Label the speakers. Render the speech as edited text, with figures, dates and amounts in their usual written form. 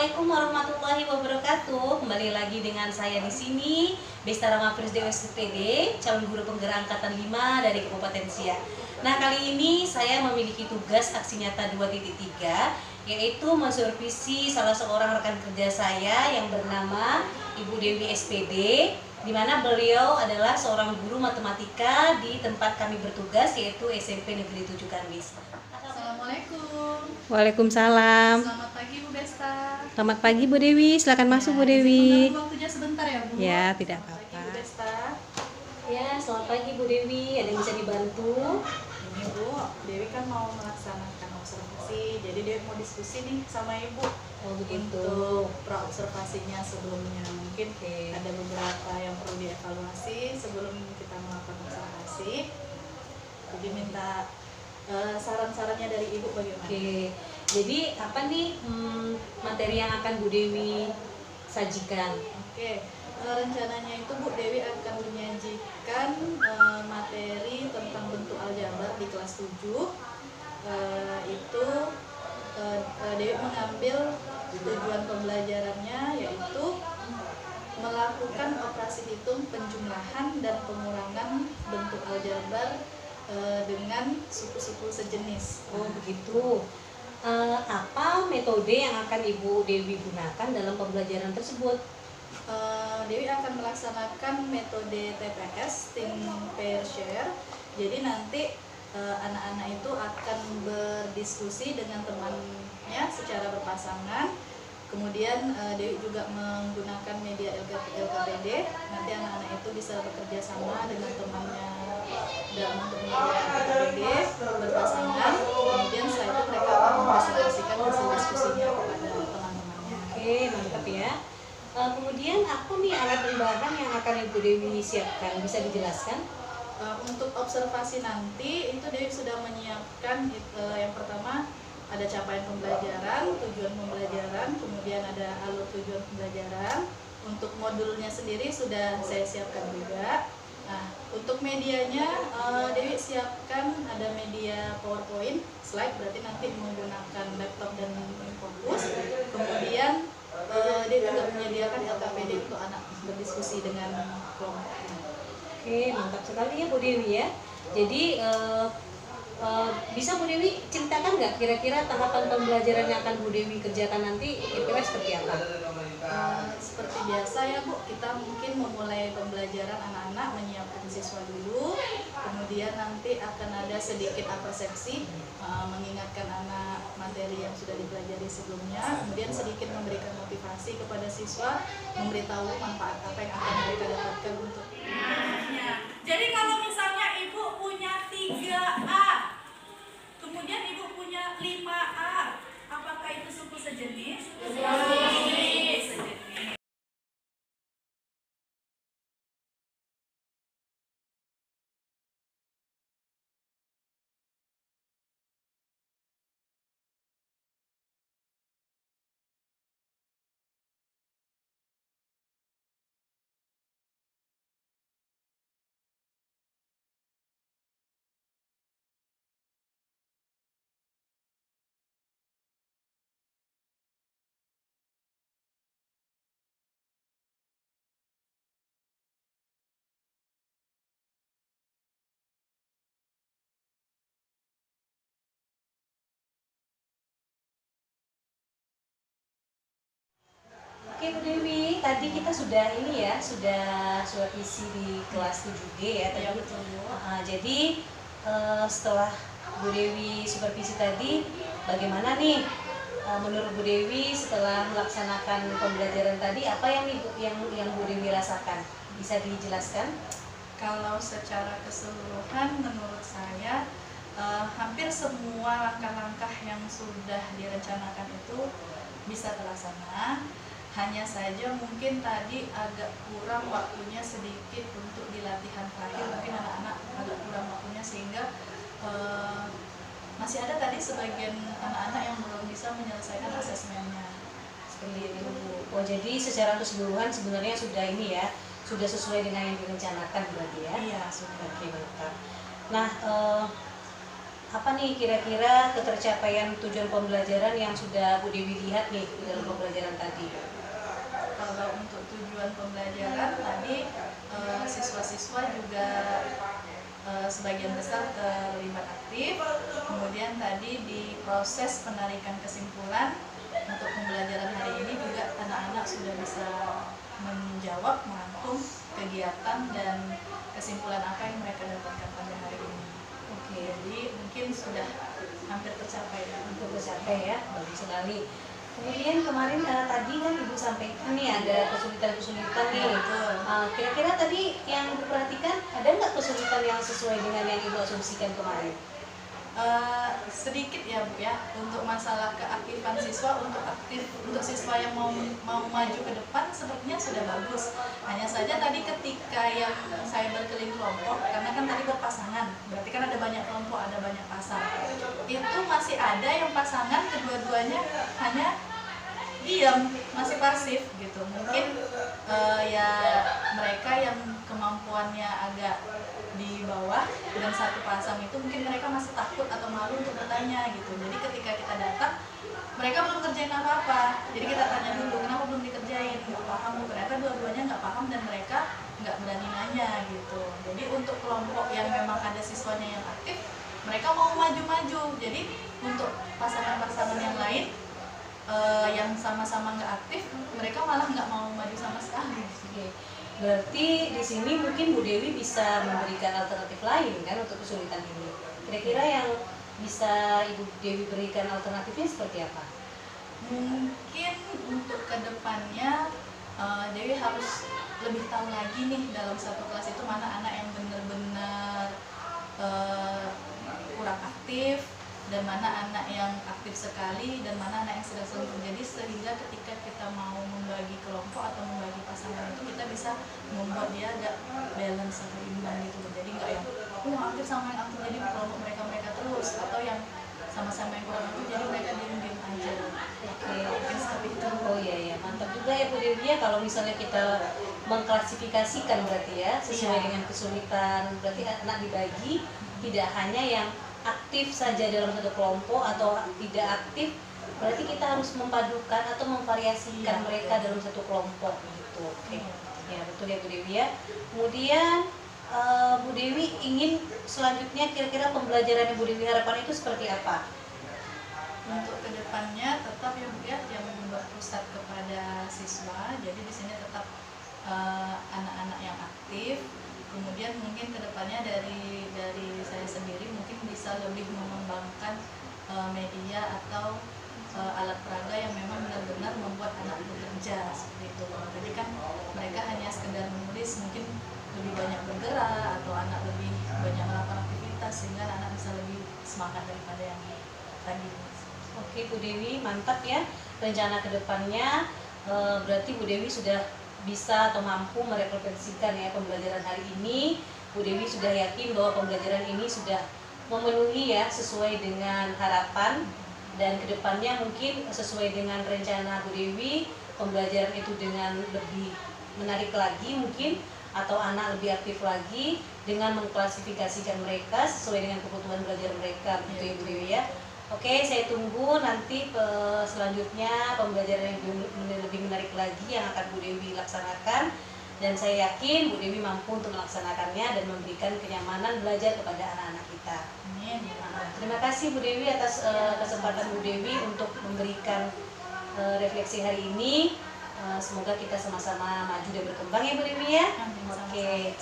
Speaker 1: Assalamualaikum warahmatullahi wabarakatuh. Kembali lagi dengan saya di sini, Bestara Mafris Dewi SPD, calon guru penggerak angkatan 5 dari Kabupaten Siak. Nah, kali ini saya memiliki tugas aksi nyata 2.3, yaitu mensupervisi salah seorang rekan kerja saya yang bernama Ibu Dewi SPD, di mana beliau adalah seorang guru matematika di tempat kami bertugas, yaitu SMP Negeri 7 Kandis.
Speaker 2: Assalamualaikum.
Speaker 1: Waalaikumsalam.
Speaker 2: Selamat pagi Bu Besta.
Speaker 1: Selamat pagi Bu Dewi, silakan masuk Bu Dewi.
Speaker 2: Mengganggu waktunya sebentar ya Bu.
Speaker 1: Ya, tidak
Speaker 2: Selamat pagi
Speaker 1: apa-apa.
Speaker 2: Bu Besta.
Speaker 1: Ya, selamat pagi Bu Dewi. Ada yang bisa dibantu?
Speaker 2: Ini Bu, Dewi kan mau melaksanakan observasi, jadi Dewi mau diskusi nih sama Ibu.
Speaker 1: Oh begitu.
Speaker 2: Untuk pra-observasinya sebelumnya, mungkin ada beberapa yang perlu dievaluasi sebelum kita melakukan observasi. Jadi minta saran-sarannya dari Ibu bagaimana?
Speaker 1: Oke. Jadi apa nih materi yang akan Bu Dewi sajikan?
Speaker 2: Oke, rencananya itu Bu Dewi akan menyajikan materi tentang bentuk aljabar di kelas 7. Dewi mengambil tujuan pembelajarannya yaitu melakukan operasi hitung penjumlahan dan pengurangan bentuk aljabar dengan suku-suku sejenis.
Speaker 1: Oh begitu. Apa metode yang akan Ibu Dewi gunakan dalam pembelajaran tersebut?
Speaker 2: Dewi akan melaksanakan metode TPS, Think Pair Share. Jadi nanti anak-anak itu akan berdiskusi dengan temannya secara berpasangan. Kemudian Dewi juga menggunakan media LKPD. Nanti anak-anak itu bisa bekerja sama dengan temannya dalam bentuk media LKPD berpasangan. Kemudian setelah itu mereka akan mempresentasikan hasil diskusinya kepada teman-temannya.
Speaker 1: Oke, mantap ya. Kemudian apa nih alat dan bahan yang akan Ibu Dewi siapkan? Bisa dijelaskan?
Speaker 2: Untuk observasi nanti itu Dewi sudah menyiapkan yang pertama ada capaian pembelajaran, tujuan pembelajaran, kemudian ada alur tujuan pembelajaran. Untuk modulnya sendiri sudah saya siapkan juga. Nah, untuk medianya Dewi siapkan ada media PowerPoint, slide berarti nanti menggunakan laptop dan fokus. Kemudian Dewi juga menyediakan LKPD untuk anak berdiskusi dengan kelompoknya.
Speaker 1: Oke, mantap sekali ya Bu Dewi ya. Jadi bisa Bu Dewi ceritakan nggak kira-kira tahapan pembelajaran yang akan Bu Dewi kerjakan nanti kira-kira seperti apa?
Speaker 2: Seperti biasa ya Bu, kita mungkin memulai pembelajaran anak-anak, menyiapkan siswa dulu. Kemudian nanti akan ada sedikit persepsi, mengingatkan anak materi yang sudah dipelajari sebelumnya. Kemudian sedikit memberikan motivasi kepada siswa, memberitahu manfaat apa yang akan mereka dapatkan untuk.
Speaker 3: Jadi kalau misalnya Ibu punya 3A, kemudian Ibu punya 5A, apakah itu suku sejenis? Sejenis.
Speaker 1: Oke Bu Dewi, tadi kita sudah sudah isi di kelas 7G ya tadi.
Speaker 2: Ya, betul, Bu.
Speaker 1: Jadi setelah Bu Dewi supervisi tadi, bagaimana nih menurut Bu Dewi setelah melaksanakan pembelajaran tadi, apa yang Bu Dewi rasakan? Bisa dijelaskan?
Speaker 2: Kalau secara keseluruhan menurut saya hampir semua langkah-langkah yang sudah direncanakan itu bisa terlaksana. Hanya saja mungkin tadi agak kurang waktunya sedikit untuk di latihan terakhir, mungkin anak-anak agak kurang waktunya sehingga masih ada tadi sebagian anak-anak yang belum bisa menyelesaikan asesmennya.
Speaker 1: Seperti itu Bu. Oh jadi secara keseluruhan sebenarnya sudah sudah sesuai dengan yang direncanakan berarti ya?
Speaker 2: Iya, sudah.
Speaker 1: Oke, mantap. Nah, apa nih kira-kira ketercapaian tujuan pembelajaran yang sudah Bu Dewi lihat nih di dalam pembelajaran tadi?
Speaker 2: Kalau untuk tujuan pembelajaran tadi siswa-siswa juga sebagian besar terlibat aktif. Kemudian tadi di proses penarikan kesimpulan untuk pembelajaran hari ini juga anak-anak sudah bisa menjawab, merangkum kegiatan dan kesimpulan apa yang mereka dapatkan pada hari ini. Oke, jadi mungkin sudah hampir tercapai ya.
Speaker 1: Untuk tercapai ya, bagus sekali. Kemudian kemarin tadi kan Ibu sampaikan nih ada kesulitan-kesulitan nih.
Speaker 2: Betul.
Speaker 1: Kira-kira tadi yang Ibu perhatikan ada nggak kesulitan yang sesuai dengan yang Ibu asumsikan kemarin?
Speaker 2: Sedikit ya Bu ya, untuk masalah keaktifan siswa, untuk siswa yang mau maju ke depan sepertinya sudah bagus. Hanya saja tadi ketika yang saya berkeliling kelompok, karena kan tadi berpasangan, berarti kan ada banyak kelompok, ada banyak pasang. Itu masih ada yang pasangan kedua-duanya hanya diam, masih pasif gitu. Mungkin ya mereka yang kemampuannya agak di bawah dan satu pasang itu mungkin mereka masih takut atau malu untuk bertanya gitu. Jadi ketika kita datang, mereka belum kerjain apa-apa. Jadi kita tanya dulu, kenapa belum dikerjain? Nggak paham, ternyata dua-duanya nggak paham dan mereka nggak berani nanya gitu. Jadi untuk kelompok yang memang ada siswanya yang aktif, mereka mau maju-maju. Jadi untuk pasangan-pasangan yang lain yang sama-sama nggak aktif, mereka malah nggak mau maju sama sekali.
Speaker 1: Oke. Berarti di sini mungkin Bu Dewi bisa memberikan alternatif lain kan untuk kesulitan ini. Kira-kira yang bisa Ibu Dewi berikan alternatifnya seperti apa?
Speaker 2: Mungkin untuk kedepannya Dewi harus lebih tahu lagi nih dalam satu kelas itu mana anak yang benar-benar kurang aktif dan mana anak yang aktif sekali dan mana anak yang sedang terjadi, sehingga ketika kita mau membagi kelompok atau membagi pasangan itu kita bisa membuat dia agak balance atau imbang gitu. Jadi nggak yang aktif sama yang aktif jadi kelompok mereka terus, atau yang sama-sama yang kurang aktif jadi mereka diem-diem aja.
Speaker 1: Oke.
Speaker 2: Mungkin seperti itu.
Speaker 1: Oh iya ya, mantap juga ya Bu Dewi ya kalau misalnya kita mengklasifikasikan berarti ya sesuai
Speaker 2: Iya.
Speaker 1: dengan kesulitan. Berarti anak dibagi tidak hanya yang aktif saja dalam satu kelompok atau tidak aktif, berarti kita harus memadukan atau memvariasikan
Speaker 2: Iya,
Speaker 1: mereka
Speaker 2: betul.
Speaker 1: dalam satu kelompok gitu. Oke.
Speaker 2: Iya.
Speaker 1: Ya betul ya Bu Dewi ya. Kemudian Bu Dewi ingin selanjutnya kira-kira pembelajaran yang Bu Dewi harapkan itu seperti apa?
Speaker 2: Untuk kedepannya tetap ya Bu ya, yang berpusat kepada siswa. Jadi di sini tetap anak-anak yang aktif. Kemudian mungkin kedepannya dari saya sendiri mungkin bisa lebih mengembangkan media atau alat peraga yang memang benar-benar membuat anak bekerja seperti itu. Jadi kan mereka hanya sekedar menulis, mungkin lebih banyak bergerak atau anak lebih banyak melakukan aktivitas sehingga anak bisa lebih semangat daripada yang tadi.
Speaker 1: Oke Bu Dewi, mantap ya rencana kedepannya. Berarti Bu Dewi sudah bisa atau mampu merefleksikan ya pembelajaran hari ini. Bu Dewi sudah yakin bahwa pembelajaran ini sudah memenuhi ya sesuai dengan harapan, dan kedepannya mungkin sesuai dengan rencana Bu Dewi pembelajaran itu dengan lebih menarik lagi mungkin, atau anak lebih aktif lagi dengan mengklasifikasikan mereka sesuai dengan kebutuhan belajar mereka begitu ya Bu Dewi ya. Oke, saya tunggu nanti selanjutnya pembelajaran yang lebih menarik lagi yang akan Bu Dewi laksanakan, dan saya yakin Bu Dewi mampu untuk melaksanakannya dan memberikan kenyamanan belajar kepada anak-anak kita.
Speaker 2: Amin.
Speaker 1: Terima kasih Bu Dewi atas kesempatan Bu Dewi untuk memberikan refleksi hari ini. Semoga kita sama-sama maju dan berkembang ya Bu Dewi ya.
Speaker 2: Amin.
Speaker 1: Oke.